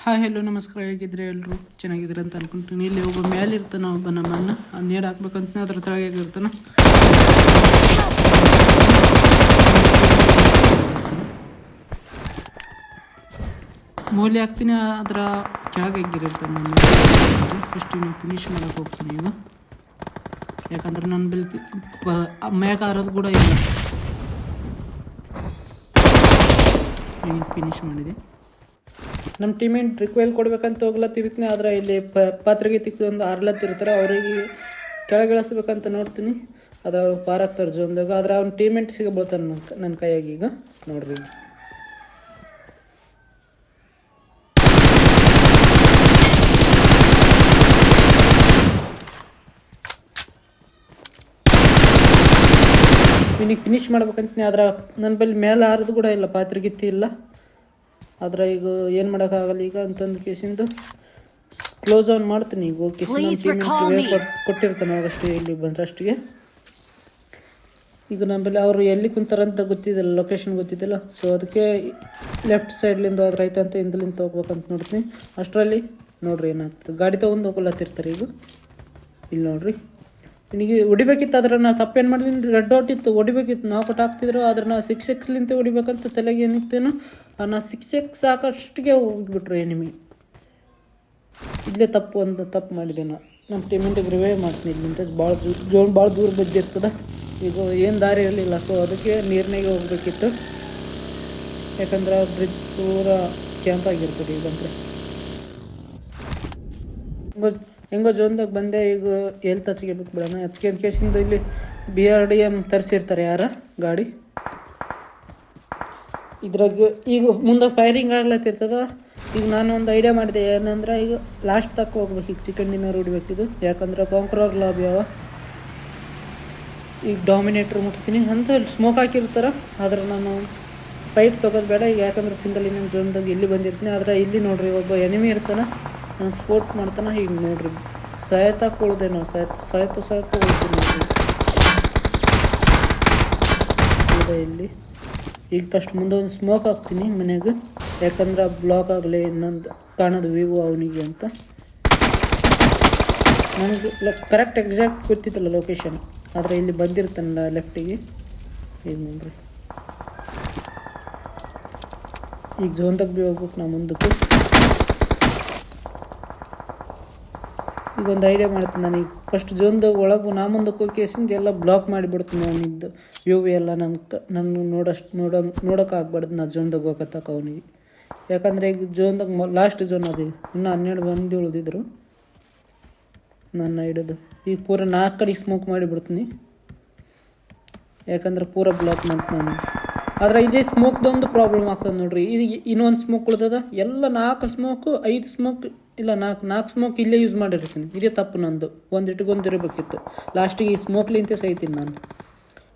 Hi hello ನಮಸ್ಕಾರ, ಹೇಗಿದ್ರೆ ಎಲ್ಲರೂ ಚೆನ್ನಾಗಿದ್ರೆ ಅಂತ ಅನ್ಕೊಂತೀನಿ. ಇಲ್ಲಿ ಒಬ್ಬ ಮೇಲೆ ಇರ್ತಾನೆ, ಒಬ್ಬ ನಮ್ಮ ಅಣ್ಣ ಅದು ನೇಡ್ ಹಾಕ್ಬೇಕಂತ ಅದ್ರ ತಳಗೆ ಇರ್ತಾನೆ. ಮೂಲೆ ಹಾಕ್ತೀನಿ, ಅದರ ಕೆಳಗೆ ಎಗ್ಗಿರ್ತಾನೆ. ಫಸ್ಟ್ ನೀವು ಫಿನಿಶ್ ಮಾಡೋಕೆ ಹೋಗ್ತೀನಿ ಈಗ, ಯಾಕಂದ್ರೆ ನನ್ನ ಬೆಲ್ತಿ ಮ್ಯಾಗ ಆರೋದು ಕೂಡ ಇಲ್ಲ. ಫಿನಿಶ್ ಮಾಡಿದೆ. ನಮ್ಮ ಟೀಮೇಟ್ ರಿಕ್ವೈಲ್ ಕೊಡ್ಬೇಕಂತ ಹೋಗ್ಲತ್ತಿರ್ತೀನಿ, ಆದರೆ ಇಲ್ಲಿ ಪಾತ್ರೆಗೆ ತಿಕ್ಕೊಂದು ಆರ್ಲತ್ತಿರ್ತಾರೆ. ಅವರಿಗೆ ಕೆಳಗಿಳಿಸ್ಬೇಕಂತ ನೋಡ್ತೀನಿ. ಅದು ಅವ್ರು ಪಾರಾಗ್ತಾರೆ ಜೋನ್ದಾಗ, ಆದರೆ ಅವ್ನ ಟೀಮೇಟ್ ಸಿಗಬೋತಾನೆ ನನ್ನ ಕೈಯಾಗಿ. ಈಗ ನೋಡ್ರಿ, ಇವನಿಗೆ ಫಿನಿಶ್ ಮಾಡ್ಬೇಕಂತೀನಿ. ಆದ್ರೆ ನನ್ನ ಬಳಿ ಮೇಲೆ ಆರೋದು ಕೂಡ ಇಲ್ಲ, ಪಾತ್ರೆಗಿತ್ತಿ ಇಲ್ಲ. ಆದರೆ ಈಗ ಏನು ಮಾಡೋಕ್ಕಾಗಲ್ಲ ಈಗ ಅಂತಂದು ಕೇಸಿಂದು ಕ್ಲೋಸ್ ಆನ್ ಮಾಡ್ತೀನಿ. ಈಗ ಹೋಗಿ ಕೊಟ್ಟಿರ್ತಾನೆ ಅವಾಗಷ್ಟು, ಇಲ್ಲಿ ಬಂದ್ರಷ್ಟಿಗೆ. ಈಗ ನಮ್ಮಲ್ಲಿ ಅವರು ಎಲ್ಲಿ ಕುಂತಾರಂತ ಗೊತ್ತಿದ್ದಿಲ್ಲ, ಲೊಕೇಶನ್ ಗೊತ್ತಿದ್ದಿಲ್ಲ. ಸೊ ಅದಕ್ಕೆ ಲೆಫ್ಟ್ ಸೈಡ್ಲಿಂದ ಹೋದ್ರೆ ಆಯ್ತು ಅಂತ ಹಿಂದಲಿಂದ ಹೋಗ್ಬೇಕಂತ ನೋಡ್ತೀನಿ. ಅಷ್ಟರಲ್ಲಿ ನೋಡ್ರಿ ಏನಾಗ್ತದೆ, ಗಾಡಿ ತೊಗೊಂಡು ಹೋಗಲತ್ತಿರ್ತಾರೆ. ಈಗ ಇಲ್ಲಿ ನೋಡ್ರಿ, ನಿನಗೆ ಹೊಡಿಬೇಕಿತ್ತು, ಆದ್ರೆ ನಾ ತಪ್ಪೇನು ಮಾಡಿದ್ದೀನಿ, ರೆಡ್ ಡಾಟ್ ಇತ್ತು, ಹೊಡಿಬೇಕಿತ್ತು, ನಾಕೌಟ್ ಆಗ್ತಿದ್ರು. ಆದ್ರೆ ನಾ 6x ಹೊಡಿಬೇಕಂತ ತಲೆಗೆ ಏನಿತ್ತೇನು, ನಾ 6x ಸಾಕಷ್ಟಿಗೆ ಹೋಗಿಬಿಟ್ರು ಎನಿಮಿ. ಇಲ್ಲೇ ತಪ್ಪು ಮಾಡಿದೆ. ನಮ್ಮ ಟೀಮಿಂಟಿಗೆ ರಿವೈವ್ ಮಾಡ್ತೀನಿ. ಇಲ್ಲಿಂದ ಭಾಳ ದೂರ ಬಿದ್ದಿರ್ತದೆ. ಈಗ ಏನು ದಾರಿ ಇರಲಿಲ್ಲ, ಸೊ ಅದಕ್ಕೆ ನೀರಿನಾಗೆ ಹೋಗ್ಬೇಕಿತ್ತು. ಯಾಕಂದ್ರೆ ಬ್ರಿಡ್ಜ್ ಪೂರ ಕ್ಯಾಂಪ್ ಆಗಿರ್ತದೆ. ಈಗಂದ್ರೆ ಹೆಂಗೋ ಜೋನ್ದಾಗ ಬಂದೆ. ಈಗ ಎಲ್ಲಿ ಹಚ್ಗೆ ಬಿಟ್ಬಿಡೋಣ. ಹಚ್ಗೆ ಕೇಸಿಂದ ಇಲ್ಲಿ BRDM ತರಿಸಿರ್ತಾರೆ ಯಾರ ಗಾಡಿ. ಇದ್ರಾಗ ಈಗ ಮುಂದೆ ಫೈರಿಂಗ್ ಆಗ್ಲತ್ತಿರ್ತದ. ಈಗ ನಾನು ಒಂದು ಐಡಿಯಾ ಮಾಡಿದೆ, ಏನಂದ್ರೆ ಈಗ ಲಾಸ್ಟ್ ತಕ್ಕ ಹೋಗ್ಬೇಕು. ಈಗ ಚಿಕನ್ ಡಿನ್ನರ್ ಹೊಡಿಬೇಕಿದು, ಯಾಕಂದ್ರೆ ಕಾಂಕ್ರರ್ ಲಾಬಿ ಅವ. ಈಗ ಡಾಮಿನೇಟ್ರ್ ಮುಟ್ತೀನಿ ಅಂತ ಸ್ಮೋಕ್ ಹಾಕಿರ್ತಾರೆ. ಆದ್ರೆ ನಾನು ಫೈಟ್ ತೊಗೋದು ಬೇಡ ಈಗ, ಯಾಕಂದ್ರೆ ಸಿಂಗಲ್ ಇನ್ನೊಂದು ಜೋನ್ದಾಗ ಇಲ್ಲಿ ಬಂದಿರ್ತೀನಿ. ಆದರೆ ಇಲ್ಲಿ ನೋಡ್ರಿ, ಒಬ್ಬ ಎನಿಮಿ ಇರ್ತಾನೆ, ನಾನು ಸ್ಪೋರ್ಟ್ ಮಾಡ್ತಾನೆ. ಈಗ ನೋಡ್ರಿ, ಸಾಯತಾಕ ಉಳ್ದೆ ನಾವು, ಸಾಯ್ತಾ ಉಳ್ತೀನಿ ನೋಡ್ರಿ. ಇಲ್ಲಿ ಈಗ ಫಸ್ಟ್ ಮುಂದೆ ಒಂದು ಸ್ಮೋಕ್ ಹಾಕ್ತೀನಿ ಮನೆಗೆ, ಯಾಕಂದ್ರೆ ಬ್ಲಾಕ್ ಆಗಲಿ ಇನ್ನೊಂದು ಕಾಣೋದು ವ್ಯೂ ಅವನಿಗೆ ಅಂತ. ನನಗೆ ಕರೆಕ್ಟ್ ಎಕ್ಸಾಕ್ಟ್ ಗೊತ್ತಿತ್ತಲ್ಲ ಲೊಕೇಶನ್, ಆದರೆ ಇಲ್ಲಿ ಬಂದಿರ್ತಾನಲ್ಲ ಲೆಫ್ಟಿಗೆ. ಈಗ ನೋಡ್ರಿ, ಈಗ ಜೋನ್ದಾಗ ಭೀ ಹೋಗ್ಬೇಕು ನಾವು ಮುಂದಕ್ಕೆ. ಈಗ ಒಂದು ಐಡಿಯಾ ಮಾಡ್ತೀನಿ ನಾನು. ಈಗ ಫಸ್ಟ್ ಜೋನ್ದಾಗ ಒಳಗೆ ನಾ ಮುಂದಕ್ಕೆ ಹೋಗಿ ಕೇಸಿಂದ ಎಲ್ಲ ಬ್ಲಾಕ್ ಮಾಡಿಬಿಡ್ತೀನಿ. ಅವನಿದ್ದು ವ್ಯೂ ಎಲ್ಲ ನನ್ನ ನೋಡೋಕೆ ಆಗ್ಬಾರ್ದು ನಾ ಜೋನ್ದಾಗ ಹೋಗತ್ತಕ ಅವನಿಗೆ. ಯಾಕಂದರೆ ಈಗ ಜೋನ್ದಾಗ ಲಾಸ್ಟ್ ಜೋನ್ ಅದು, ಇನ್ನೂ 12 ಮಂದಿ ಉಳಿದಿದ್ರು ನನ್ನ ಹಿಡಿದು. ಈಗ ಪೂರ 4 ಕಡೆಗೆ ಸ್ಮೋಕ್ ಮಾಡಿಬಿಡ್ತೀನಿ, ಯಾಕಂದ್ರೆ ಪೂರ ಬ್ಲಾಕ್ ಮಾಡ್ತೀನಿ ನಾನು. ಆದರೆ ಇಲ್ಲಿ ಸ್ಮೋಕ್ದೊಂದು ಪ್ರಾಬ್ಲಮ್ ಆಗ್ತದೆ ನೋಡ್ರಿ. ಈಗ ಇನ್ನೊಂದು ಸ್ಮೋಕ್ ಉಳ್ದದ, ಎಲ್ಲ 4 ಸ್ಮೋಕು 5 ಸ್ಮೋಕ್ ಇಲ್ಲ, 4 ಸ್ಮೋಕ್ ಇಲ್ಲೇ ಯೂಸ್ ಮಾಡಿರ್ತೀನಿ. ಇದೇ ತಪ್ಪು ನಂದು, ಒಂದಿರಬೇಕಿತ್ತು. ಲಾಸ್ಟಿಗೆ ಈ ಸ್ಮೋಕ್ಲಿಂತೆ ಸೈತೀನಿ ನಾನು.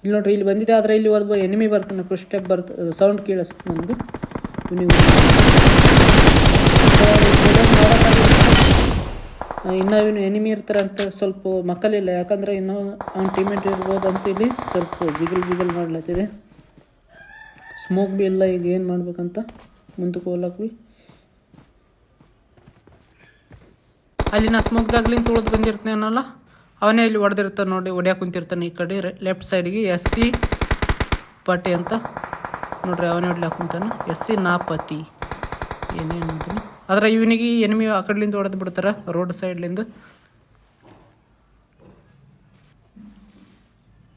ಇಲ್ಲಿ ನೋಡ್ರಿ, ಇಲ್ಲಿ ಬಂದಿದೆ. ಆದರೆ ಇಲ್ಲಿ ಒಬ್ಬ ಎನಿಮಿ ಬರ್ತಾನೆ, ಫಸ್ಟ್ ಸ್ಟೆಪ್ ಬರ್ತದೆ, ಸೌಂಡ್ ಕೇಳಿಸ್ತು ನನಗೆ. ಇನ್ನೂ ಇವನು ಎನಿಮಿ ಇರ್ತಾರೆ ಅಂತ ಸ್ವಲ್ಪ ಮಕ್ಕಳಿಲ್ಲ, ಯಾಕಂದರೆ ಇನ್ನೂ ಅವ್ನ ಟೀಮೇಟ್ ಇರ್ಬೋದು ಅಂತ ಇಲ್ಲಿ ಸ್ವಲ್ಪ ಜಿಗಲ್ ಮಾಡ್ಲತ್ತಿದೆ. ಸ್ಮೋಕ್ ಭೀ ಇಲ್ಲ. ಈಗ ಏನು ಮಾಡ್ಬೇಕಂತ ಮುಂದಕ್ಕೆ ಹೋಗ್ಲಕ್ಕೆ ಭೀ ಅಲ್ಲಿ ನಾ ಸ್ಮೋಕ್ದಾಗ್ಲಿಂದ ತುಳಿದು ಬಂದಿರ್ತೀನಿ ಅನ್ನೋಲ್ಲ, ಅವನೇ ಇಲ್ಲಿ ಹೊಡೆದಿರ್ತಾನೆ ನೋಡಿ, ಹೊಡ್ಯಾಕೆ ಕುಂತಿರ್ತಾನೆ. ಈ ಕಡೆ ಲೆಫ್ಟ್ ಸೈಡಿಗೆ SC ಪಟಿ ಅಂತ ನೋಡ್ರಿ, ಅವನೇ ಹೊಡ್ಲಾಕ ಕುಂತಾನೆ, SC ನಾಪತಿ ಏನೇನು ಅಂತೀನಿ. ಆದರೆ ಇವನಿಗೆ ಎನಿಮಿ ಆ ಕಡೆಲಿಂದ ಹೊಡೆದು ಬಿಡ್ತಾರೆ, ರೋಡ್ ಸೈಡ್ಲಿಂದ.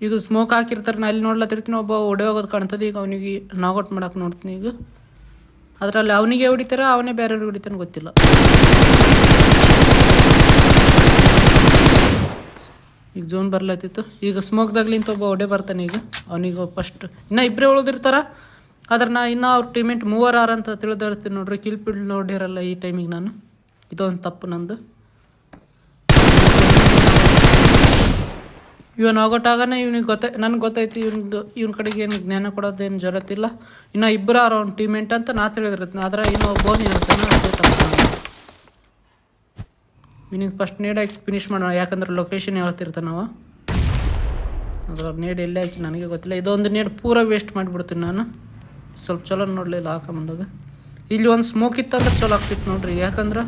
ಈಗ ಸ್ಮೋಕ್ ಹಾಕಿರ್ತಾರೆ, ನಾ ಅಲ್ಲಿ ನೋಡ್ಲತ್ತಿರ್ತೀನಿ, ಒಬ್ಬ ಹೊಡೆಯೋಗೋದು ಕಾಣ್ತದೆ. ಈಗ ಅವನಿಗೆ ನಾಗೌಟ್ ಮಾಡಕ್ಕೆ ನೋಡ್ತೀನಿ ಈಗ. ಅದರಲ್ಲಿ ಅವನಿಗೆ ಹೊಡಿತಾರೆ, ಅವನೇ ಬೇರೆಯವ್ರಿಗೆ ಹೊಡಿತಾನೆ ಗೊತ್ತಿಲ್ಲ. ಈಗ ಜೋನ್ ಬರ್ಲತ್ತಿತ್ತು. ಈಗ ಸ್ಮೋಕ್ದಾಗ್ಲಿಂತ ಒಬ್ಬ ಹೊಡೆ ಬರ್ತಾನೆ. ಈಗ ಅವನಿಗೆ ಫಸ್ಟ್ ಇನ್ನೂ ಇಬ್ಬರೇ ಉಳಿದಿರ್ತಾರ. ಆದ್ರೆ ನಾ ಇನ್ನೂ ಅವ್ರ ಟೀಮೇಟ್ 3 ಅಂತ ತಿಳಿದಿರ್ತೀನಿ ನೋಡ್ರಿ. ಕಿಲ್ಪಿಡ್ ನೋಡಿರಲ್ಲ ಈ ಟೈಮಿಗೆ ನಾನು. ಇದೊಂದು ತಪ್ಪು ನಂದು. ಇವನು ಆಗೋಟಾಗನೇ ಇವನಿಗೆ ನನಗೆ ಗೊತ್ತೈತಿ ಇವನ ಕಡೆಗೆ ಏನು ಜ್ಞಾನ ಕೊಡೋದೇನು ಜರತ್ತಿಲ್ಲ. ಇನ್ನೂ ಇಬ್ಬರು ಅವ್ನ ಟೀಮೇಟ್ ಅಂತ ನಾ ತಿಳಿದಿರ್ತೀನಿ. ಆದರೆ ಇನ್ನೂ ಬೋನ್ ಇರ್ತಾನೆ, ಅದೇ ತಪ್ಪು. ಇವನಿಗೆ ಫಸ್ಟ್ ನೇಡ್ ಹಾಕಿ ಫಿನಿಶ್ ಮಾಡೋಣ, ಯಾಕಂದ್ರೆ ಲೊಕೇಶನ್ ಹೇಳ್ತಿರ್ತಾನೆ ನಾವು. ಅದ್ರ ನೇಡ್ ಎಲ್ಲೇ ಹಾಕಿ ನನಗೆ ಗೊತ್ತಿಲ್ಲ. ಇದೊಂದು ನೇಡ್ ಪೂರ ವೇಸ್ಟ್ ಮಾಡಿಬಿಡ್ತೀನಿ ನಾನು. ಸ್ವಲ್ಪ ಚಲೋ ನೋಡಲಿಲ್ಲ ಹಾಕೊಂಬಂದಾಗ. ಇಲ್ಲಿ ಒಂದು ಸ್ಮೋಕ್ ಇತ್ತಂದ್ರೆ ಚಲೋ ಆಗ್ತಿತ್ತು ನೋಡ್ರಿ, ಯಾಕಂದ್ರೆ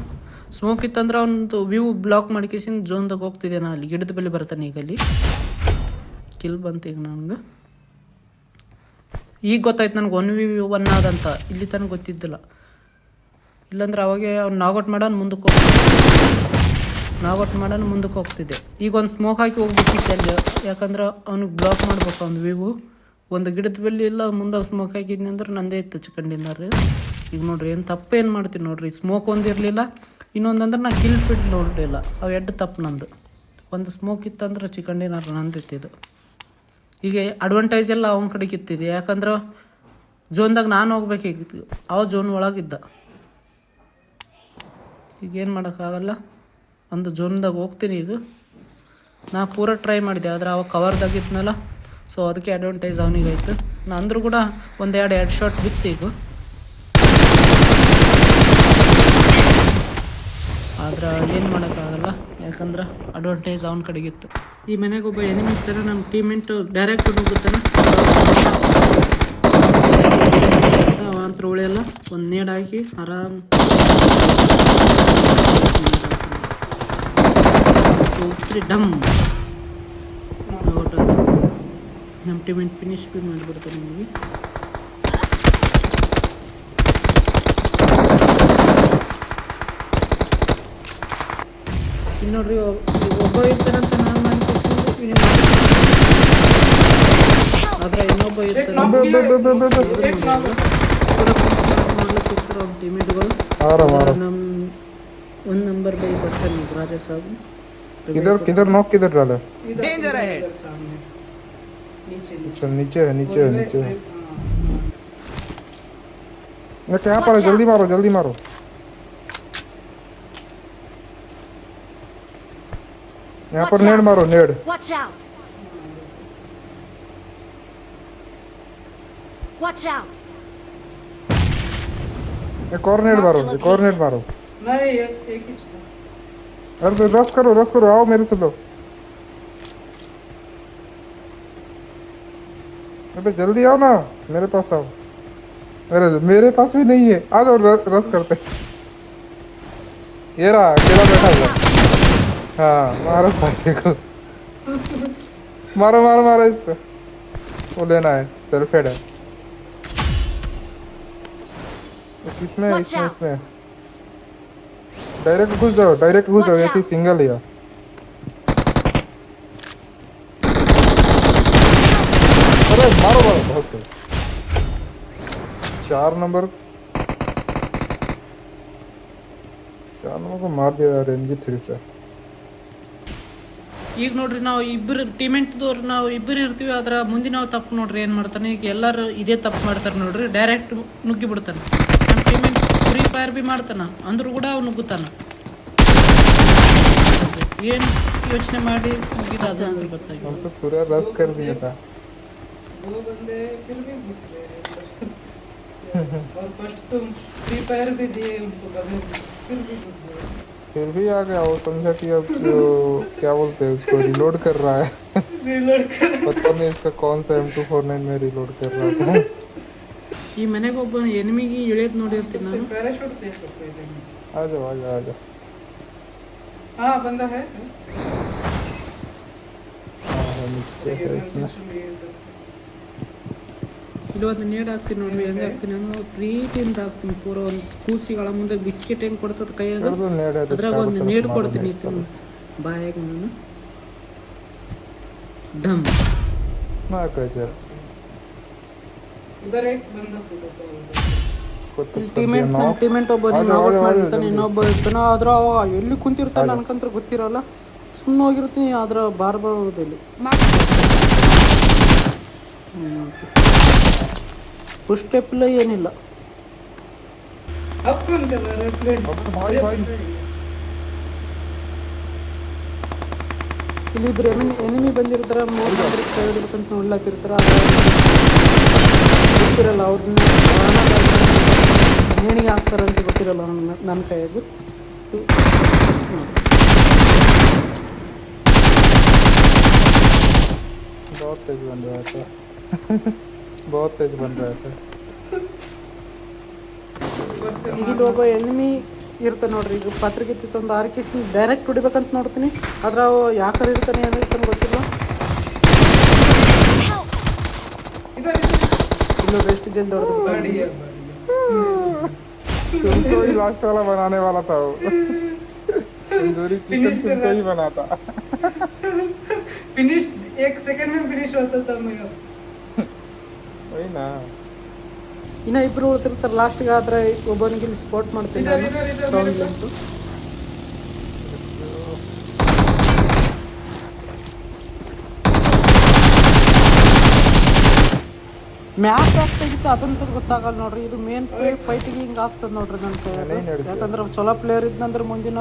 ಸ್ಮೋಕ್ ಇತ್ತಂದ್ರೆ ಒಂದು ವ್ಯೂ ಬ್ಲಾಕ್ ಮಾಡ್ಕೇಸಿಂದ ಜೋನ್ದಾಗ ಹೋಗ್ತಿದ್ದೆ ನಾ. ಅಲ್ಲಿ ಗಿಡದ ಬೆಲೆ ಬರ್ತಾನೆ ಈಗ. ಅಲ್ಲಿ ಕಿಲ್ ಬಂತು ಈಗ ನನಗೆ. ಈಗ ಗೊತ್ತಾಯ್ತು ನನಗೆ 1v1 ಆದಂತ. ಇಲ್ಲಿ ತನಕ ಗೊತ್ತಿದ್ದಿಲ್ಲ. ಇಲ್ಲಾಂದ್ರೆ ಅವಾಗೆ ಅವ್ನು ನಾಗೌಟ್ ಮಾಡೋನು ಮುಂದಕ್ಕೆ ಹೋಗ್ತಿದ್ದೆ. ಈಗ ಒಂದು ಸ್ಮೋಕ್ ಹಾಕಿ ಹೋಗ್ಬೇಕಿತ್ತು ಅಲ್ಲಿ, ಯಾಕಂದ್ರೆ ಅವ್ನಿಗೆ ಬ್ಲಾಕ್ ಮಾಡ್ಬೇಕು ಅವ್ನು ವ್ಯೂ. ಒಂದು ಗಿಡದ ಬೆಲೆ ಇಲ್ಲ ಮುಂದೆ ಸ್ಮೋಕ್ ಹಾಕಿದ್ನಿ ಅಂದ್ರೆ ನಂದೇ ಇತ್ತು ಚಿಕನ್ ಡಿನ್ನರ್. ಈಗ ನೋಡ್ರಿ ಏನು ತಪ್ಪೇನು ಮಾಡ್ತೀನಿ ನೋಡ್ರಿ. ಸ್ಮೋಕ್ ಒಂದಿರಲಿಲ್ಲ, ಇನ್ನೊಂದಂದ್ರೆ ನಾ ಕಿಲ್ ಪಿಟ್ ನೋಡಲಿಲ್ಲ. ಅವು ಎಡ್ಡು ತಪ್ಪು ನಂದು. ಒಂದು ಸ್ಮೋಕ್ ಇತ್ತಂದ್ರೆ ಚಿಕನ್ ಡಿನ್ನರ್ ನಂದಿತ್ತಿದ್ದು. ಈಗ ಅಡ್ವಾಂಟೇಜ್ ಎಲ್ಲ ಅವನ ಕಡೆಗೆ ಇತ್ತಿದೆ, ಯಾಕಂದ್ರೆ ಜೋನ್ದಾಗ ನಾನು ಹೋಗ್ಬೇಕಾಗಿತ್ತು, ಅವ ಜೋನ್ ಒಳಗಿದ್ದ. ಈಗೇನು ಮಾಡೋಕ್ಕಾಗಲ್ಲ, ಒಂದು ಜೋನ್ದಾಗ ಹೋಗ್ತೀನಿ. ಈಗ ನಾ ಪೂರ ಟ್ರೈ ಮಾಡಿದೆ, ಆದರೆ ಅವಾಗ ಕವರ್ದಾಗಿದ್ನಲ್ಲ, ಸೊ ಅದಕ್ಕೆ ಅಡ್ವಾಂಟೇಜ್ ಅವನಿಗಾಯ್ತು. ನಾ ಅಂದರೂ ಕೂಡ ಎರಡು ಶಾಟ್ ಬಿತ್ತು ಈಗ. ಆದ್ರೆ ಏನು ಮಾಡೋಕ್ಕಾಗಲ್ಲ, ಯಾಕಂದ್ರೆ ಅಡ್ವಾಂಟೇಜ್ ಅವನ ಕಡೆಗಿತ್ತು. ಈ ಮನೆಗೆ ಒಬ್ಬ ಎನಿಮಿ ಇರ್ತಾರೆ, ನಮ್ಮ ಟೀಮೆಂಟು ಡೈರೆಕ್ಟ್ ನುಗ್ಗುತ್ತಾನೆ. ಅವಂತರ ಉಳಿಯಲ್ಲ, ಒಂದು ನೇಡ್ ಹಾಕಿ ಆರಾಮ್ ಡಮ್ ನಮ್ಮ ಟೀಮೆಂಟ್ ಫಿನಿಶ್ ಬಿ ಮಾಡಿಬಿಡ್ತಾರೆ ನಿಮಗೆ. ಇಲ್ಲಿ ನೋಡ್ರಿ, ಒಬ್ಬ ಇರ್ತಾರಂತ ನಾನು ಅನ್ಕೊತೀನಿ, ಆದ್ರೆ ಇನ್ನೊಬ್ಬ ಇರ್ತಾರೆ. ಮಾಡ್ಲಿಕ್ಕಿರ್ತಾರೆ ಅವ್ನ ಟೀಮೇಟ್ಗಳು. ನಮ್ಮ 1 नंबर पे ಬರ್ತಾನೆ ಈಗ ರಾಜಾ ಸಾಬ್. किधर नॉक किधर डाला? डेंजर है सामने नीचे है। यहाँ पर जल्दी मारो। यहाँ पर नेड मारो, नेड। Watch out! एक और नेड मारो। नहीं, एक ही था। अरे रश करो, आओ मेरे से लो। अबे जल्दी आओ ना, मेरे पास आओ। अरे मेरे पास भी नहीं है, आ जाओ, रश करते। ये रहा अकेला बैठा हुआ। हाँ मारो सारे को, मारो इसको। वो लेना है, सेल्फ हेड है। इसमें डायरेक्ट घुस जाओ, एक ही सिंगल है। अरे मारो बहुत सही। 4 नंबर को मार दिया यार MG3 से। ಈಗ ನೋಡ್ರಿ, ನಾವು ಇಬ್ಬರು ಟೀಮೆಂಟ್ದವ್ರು ನಾವು ಇಬ್ಬರು ಇರ್ತೀವಿ. ಅದ್ರ ಮುಂದೆ ನಾವು ತಪ್ಪು ನೋಡ್ರಿ ಏನು ಮಾಡ್ತಾನೆ, ಈಗ ಎಲ್ಲರೂ ಇದೇ ತಪ್ಪು ಮಾಡ್ತಾರೆ ನೋಡ್ರಿ. ಡೈರೆಕ್ಟ್ ನುಗ್ಗಿ ಬಿಡ್ತಾನೆ. ನಮ್ಮ ಟೀಮೆಂಟ್ ಫ್ರೀ ಫೈರ್ ಬಿ ಮಾಡ್ತಾನೆ, ಅಂದ್ರೂ ಕೂಡ ಅವ್ನು ನುಗ್ಗುತ್ತಾನ. ಏನು ಯೋಚನೆ ಮಾಡಿ ನುಗ್ಗಿದ ಅದು ಅಂತ ಗೊತ್ತಾಗಿ पूरा रश कर दिया था। वो बंदे फिर भी घुस गए और फर्स्ट तो फ्री फायर भी दिए उनको, कभी फिर भी घुस गए। फिर भी आ गया वो, समझा कि अब जो क्या बोलते हैं उसको, रिलोड कर रहा है। पता नहीं इसका कौन सा M249 में रिलोड कर रहा था। ಈ ಮನೆಗೆ ಒಬ್ಬ ಎನಿಮಿಗೆ ಇಳಿಯೋದು ನೋಡಿರ್ತೀನಿ ನಾನು. ಪ್ಯಾರಾಶೂಟ್ ತೆಗೆದುಕೊಂಡು ಇದ್ದೀನಿ. आ जाओ। हाँ बंदा है। नीचे है इसमें। ಇಲ್ಲಿ ಒಂದು ನೇಡ್ ಹಾಕ್ತೀನಿ ನೋಡ್ರಿ, ಹೆಂಗೆ ಹಾಕ್ತೀನಿ ನಾನು ಪ್ರೀತಿಯಿಂದ ಹಾಕ್ತೀನಿ. ಪೂರ ಒಂದು ಕೂಸಿಗಳ ಮುಂದೆ ಬಿಸ್ಕೆಟ್ ಹೆಂಗೆ ಕೊಡ್ತದ ಕೈಯಾಗ, ಅದ್ರಾಗ ಒಂದು ನೇಡ್ ಕೊಡ್ತೀನಿ ಬಾಯಾಗ ನಾನು. ಡಮ್ ಟೀಮೆಂಟ್ ಒಬ್ಬ ಮಾಡ್ತಾನೆ, ಇನ್ನೊಬ್ಬ ಇರ್ತಾನೆ. ಆದ್ರೆ ಅವ ಎಲ್ಲಿ ಕುಂತಿರ್ತಾನೆ ಅನ್ಕಂತ ಗೊತ್ತಿರಲ್ಲ, ಸುಮ್ಮನೆ ಹೋಗಿರ್ತೀನಿ. ಆದ್ರೆ ಬಾರ್ಬಾರ್ದಲ್ಲಿ ಫುಲ್ ಸ್ಟೆಪ್ ಇಲ್ಲ, ಏನಿಲ್ಲ. ಇಲ್ಲಿ ಇಬ್ಬರು ಎನಿಮಿ ಬಂದಿರ್ತಾರ, ಅಂತ ನೋಡ್ಲಾತಿರ್ತಾರ. ಗೊತ್ತಿರಲ್ಲ ಅವ್ರನ್ನ ನೇಣಿಗೆ ಹಾಕ್ತಾರಂತ ಗೊತ್ತಿರಲ್ಲ ನನ್ನ ಕೈಯಾಗ. बहुत तेज बन रहा था। ಈಗ ಇಲ್ಲಿ ಒಬ್ಬ ಎನಿಮಿ ಇರ್ತಾನೆ ನೋಡ್ರಿ. ಈಗ ಪತ್ರಿಕೆ ಒಂದು ಆರ್ಕಿಸಿ ಡೈರೆಕ್ಟ್ ಹೊಡಿಬೇಕಂತ ನೋಡ್ತೀನಿ. ಆದ್ರೆ ಅವು ಯಾಕಂದ್ರೆ ಇರ್ತಾನೆ ಏನಿರ್ತಾನೆ ಗೊತ್ತಿಲ್ಲ. ಇಲ್ಲೋ ಎಷ್ಟು ಜಲ್ದಿ ಹೊಡೆದು तुमको ही लास्ट वाला बनाने वाला था वो तंदूरी चिकन तुमको ही बना था फिनिश 1 सेकंड में फिनिश होता था मैं. वही ना ಇನ್ನ ಇಬ್ರು ಉಳ್ತಿರ್ತಾರೆ ಲಾಸ್ಟ್ಗೆ. ಆದ್ರೆ ಒಬ್ಬನಿಗೆ ಇಲ್ಲಿ ಸ್ಪಾಟ್ ಮಾಡ್ತೀನಿ ಸೌಂಡ್ ಅಂತೂ. ಮ್ಯಾಪ್ ಆಗ್ತಾಗಿತ್ತು ಅದಂತ ಗೊತ್ತಾಗಲ್ಲ ನೋಡ್ರಿ. ಇದು ಮೇನ್ ಫೈಟಿಗೆ ಹಿಂಗೆ ಆಗ್ತದೆ ನೋಡ್ರಿ ನನ್ನ ಕೈಯಾಗ. ಯಾಕಂದ್ರೆ ಚಲೋ ಪ್ಲೇಯರ್ ಇದ್ನಂದ್ರೆ ಮುಂದಿನ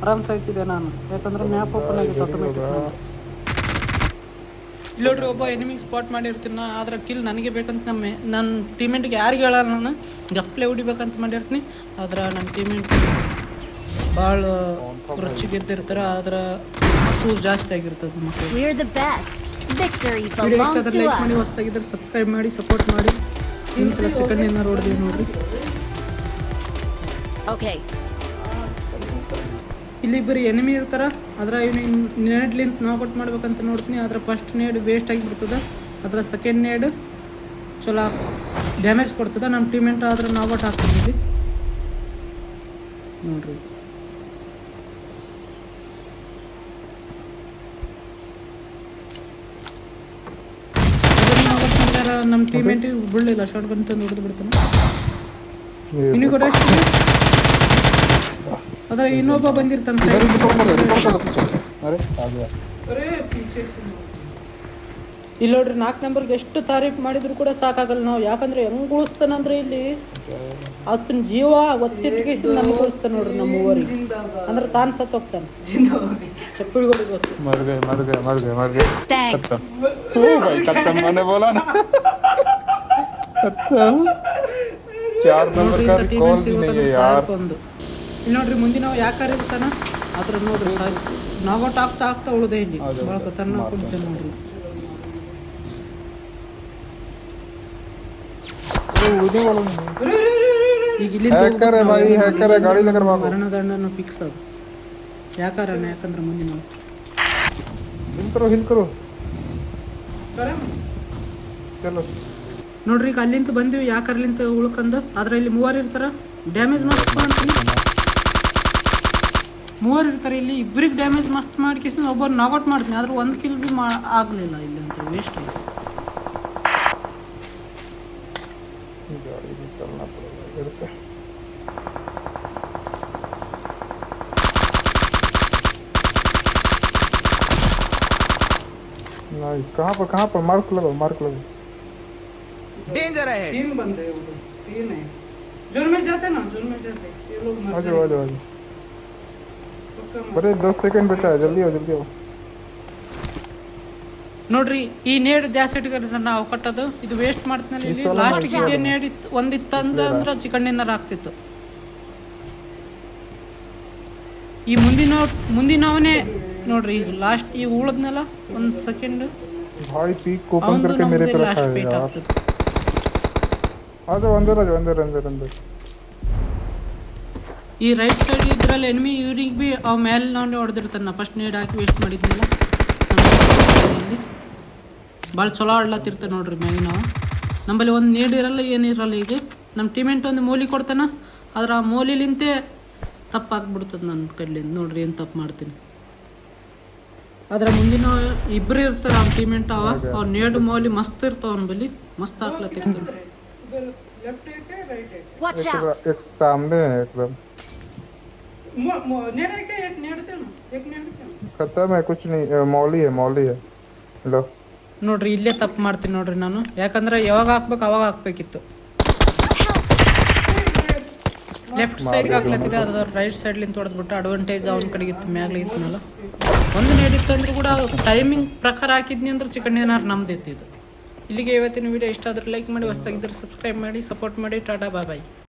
ಆರಾಮ್ ಸಾಯ್ತಿದ್ದೆ ನಾನು. ಯಾಕಂದ್ರೆ ಮ್ಯಾಪ್ ಓಪನ್ ಆಗಿತ್ತು ಆಟೋಮೆಟಿಕ್. ಇಲ್ಲಿ ನೋಡ್ರಿ ಒಬ್ಬ ಎನಿಮಿಗೆ ಸ್ಪಾಟ್ ಮಾಡಿರ್ತೀನಿ. ಆದ್ರೆ ಕಿಲ್ ನನಗೆ ಬೇಕಂತ ನನ್ನ ಟೀಮೆಂಟ್ಗೆ ಯಾರಿಗೆ ಹೇಳಲ್ಲ, ನಾನು ಗಪ್ಲೆ ಹೊಡಿಬೇಕಂತ ಮಾಡಿರ್ತೀನಿ. ಆದ್ರೆ ನನ್ನ ಟೀಮೆಂಟ್ ಭಾಳ ರುಚಿಗೆದ್ದಿರ್ತಾರೆ. ಆದ್ರೆ ಹಸು ಜಾಸ್ತಿ ಆಗಿರ್ತದೆ ಮಕ್ಕಳು. ವಿಡಿಯೋ ಇಷ್ಟ ಆದರೆ ಲೈಕ್ ಮಾಡಿ, ಹೊಸದಾಗಿದ್ದರೆ ಸಬ್ಸ್ಕ್ರೈಬ್ ಮಾಡಿ, ಸಪೋರ್ಟ್ ಮಾಡಿ. ಇನ್ನೊಂದ್ಸಲ ಚಿಕನ್ ಡಿನ್ನರ್ ಹೊಡೆದ್ವಿ ನೋಡ್ರಿ. ಇಲ್ಲಿ ಬರೀ ಎನಿಮಿ ಇರ್ತಾರ. ಅದ್ರ ನೇಡ್ಲಿಂತ ನಾಕೌಟ್ ಮಾಡ್ಬೇಕಂತ ನೋಡ್ತೀನಿ. ಆದ್ರೆ ಫಸ್ಟ್ ನೇಡ್ ವೇಸ್ಟ್ ಆಗಿಬಿಡ್ತದೆ. ಅದ್ರ ಸೆಕೆಂಡ್ ನೇಡ್ ಚಲೋ ಡ್ಯಾಮೇಜ್ ಕೊಡ್ತದೆ. ನಮ್ಮ ಟೀಮೆಂಟ್ ಆದ್ರೆ ನಾಕೌಟ್ ಹಾಕ್ತೀವಿ ನೋಡ್ರಿ. ನಮ್ಮ ಟೀಮೆಂಟಿಗೆ ಬಿಡಲಿಲ್ಲ. ಶಾರ್ಟ್ ಗನ್ ತಂದು ಹೊಡೆದು ಬಿಡ್ತಾನೆ. ಇನ್ನು ಕೂಡ ಅದ್ರ ಇನ್ನೊಬ್ಬ ಬಂದಿರ್ತಾನೆ. ಇಲ್ಲಿ ನೋಡ್ರಿ 4 ನಂಬರ್ಗೆ ಎಷ್ಟು ತಾರೀಫ್ ಮಾಡಿದ್ರು ಕೂಡ ಸಾಕಾಗಲ್ಲ ನಾವು. ಯಾಕಂದ್ರೆ ಹೆಂಗ್ ಉಳಿಸ್ತಾನಂದ್ರೆ ಇಲ್ಲಿ ಆತನ ಜೀವ ಒತ್ತಿಟ್ಟಿಗೆ ನಮ್ಗೆ ಉಳಿಸ್ತಾನೆ ನೋಡ್ರಿ. ನಮ್ಮ ಊರಿಗೆ ಅಂದ್ರೆ ತಾನು ಸತ್ತು ಹೋಗ್ತಾನೆ. ಚಪ್ಪಲಿಗಳು ಗೊತ್ತು. ಇಲ್ಲಿ ನೋಡ್ರಿ ಮುಂದಿನ ಯಾಕಾರ ಇರ್ತಾನ ಅದ್ರ ನೋಡ್ರಿ ನಾಗೌಟ್ ಆಗ್ತಾ ಆಗ್ತಾ ಉಳ್ದೆ ಇಲ್ಲಿ ಬಹಳ ಖತರ್ನಾಕ್ ಕುಡಿತೇನೆ ನೋಡ್ರಿ. ಈಗ ಇಲ್ಲಿ ಮರಣದಂಡನ ಫಿಕ್ಸ್ ಅದು. ಯಾಕಾರಣ ಯಾಕಂದ್ರೆ ಮುಂದಿನ ನೋಡ್ರಿ ಈಗ ಅಲ್ಲಿಂದ ಬಂದಿವಿ. ಯಾಕರ್ಲಿಂತ ಉಳ್ಕಂದು ಆದ್ರೆ ಇಲ್ಲಿ 3 ಇರ್ತಾರ. ಡ್ಯಾಮೇಜ್ ಮಸ್ತ್ ಮಾಡ್ತೀನಿ. 3 ಇರ್ತಾರೆ ಇಲ್ಲಿ. ಇಬ್ಬರಿಗೆ ಡ್ಯಾಮೇಜ್ ಮಸ್ತ್ ಮಾಡ್ಕಿಸಿ ಒಬ್ಬರು ನಾಕೌಟ್ ಮಾಡ್ತೀನಿ. ಆದ್ರೆ 1 ಕಿಲ್ ಬಿ ಆಗ್ಲಿಲ್ಲ ಇಲ್ಲಿ ಅಂತ ವೇಸ್ಟ್ ಆಗಿ. कहाँ पर मार्क लगाओ डेंजर है. 3 बंदे हैं, 3 है. जोन में जाते ना, जोन में जाते ये लोग मर जाओ. अरे 10 सेकंड बचा है, जल्दी आओ. ನೋಡ್ರಿ ಈ ನೇಡ್ ಜಾಸ್ತಿ ನಾವು ಕಟ್ಟೋದು ಇದು ವೇಸ್ಟ್ ಮಾಡ್ತೀನಿ. ಇಲ್ಲಿ ಲಾಸ್ಟ್ ಇದೇ ನೇಡ್ ಒಂದಿತ್ತು ಅಂದ್ರೆ ಚಿಕನ್ ಡಿನ್ನರ್ ಆಗ್ತಿತ್ತು. ಈ ಮುಂದಿನವನೇ ನೋಡ್ರಿ ಈಗ ಲಾಸ್ಟ್ ಈ ಉಳದ್ನಲ್ಲ 1 ಸೆಕೆಂಡ್ भाई पीक ओपन करके मेरे पे रखा है यार. आ जाओ अंदर. ಈ ರೈಟ್ ಸೈಡ್ ಇದ್ರಲ್ಲಿ ಎನಿಮಿ ಇವ್ರಿಗೆ ಬಿ ಅವ ಮೇಲೆ ನೋಡಿ ಹೊಡೆದಿರ್ತಾನೆ. ಫಸ್ಟ್ ನೇಡ್ ಹಾಕಿ ವೇಸ್ಟ್ ಮಾಡಿದ್ನಲ್ಲ. ಭಾಳ ಚಲೋ ಆಡ್ಲತ್ತಿರ್ತಾನೆ ನೋಡ್ರಿ ಮ್ಯಾಗಿ. ನಾವು ನಮ್ಮಲ್ಲಿ ಒಂದು ನೇಡ್ ಇರಲ್ಲ ಏನಿರಲ್ಲ. ಈಗ ನಮ್ಮ ಟೀಮೆಂಟ್ ಒಂದು ಮೂಲಿ ಕೊಡ್ತಾನೆ. ಆದ್ರೆ ಆ ಮೂಲಿಲಿಂತೆ ತಪ್ಪಾಗ್ಬಿಡ್ತದೆ ನನ್ನ ಕಡ್ಲಿಂದ. ನೋಡ್ರಿ ಏನು ತಪ್ಪು ಮಾಡ್ತೀನಿ. ಆದ್ರೆ ಮುಂದಿನ ಇಬ್ಬರು ಇರ್ತಾರೆ ಅವ್ನ ಟೀಮೆಂಟ್. ಅವ ನೇಡ್ ಮೌಲಿ ಮಸ್ತ್ ಇರ್ತಾವ. ಅವನ ಬಲ್ಲಿ ಮಸ್ತ್ ಹಾಕ್ಲತ್ತಿರ್ತಾನೆ. एक सामने है एकदम खत्म है. कुछ नहीं, मौली है. लो ನೋಡ್ರಿ ಇಲ್ಲೇ ತಪ್ಪು ಮಾಡ್ತೀನಿ ನೋಡ್ರಿ ನಾನು. ಯಾಕಂದ್ರೆ ಯಾವಾಗ ಹಾಕ್ಬೇಕು ಅವಾಗ ಹಾಕ್ಬೇಕಿತ್ತು. ಲೆಫ್ಟ್ ಸೈಡ್ಗೆ ಹಾಕ್ಲತ್ತಿದೆ. ಅದ್ರ ರೈಟ್ ಸೈಡ್ಲಿಂದ ಹೊಡೆದ್ಬಿಟ್ಟು ಅಡ್ವಾಂಟೇಜ್ ಅವನ ಕಡೆಗಿತ್ತು, ಮ್ಯಾಗ್ಲಿತ್ತನಲ್ಲ. ಒಂದು ನೇಡಿತ್ತು ಅಂದ್ರೆ ಕೂಡ ಟೈಮಿಂಗ್ ಪ್ರಕಾರ ಹಾಕಿದ್ನಿ ಅಂದ್ರೆ ಚಿಕನ್ ಡಿನ್ನರ್ ನಮ್ದು ಇತ್ತು. ಇಲ್ಲಿಗೆ ಇವತ್ತಿನ ವಿಡಿಯೋ ಇಷ್ಟ ಆದ್ರೆ ಲೈಕ್ ಮಾಡಿ, ಹೊಸದಾಗಿದ್ದರೆ ಸಬ್ಸ್ಕ್ರೈಬ್ ಮಾಡಿ, ಸಪೋರ್ಟ್ ಮಾಡಿ. ಟಾಟಾ ಬಾಯ್.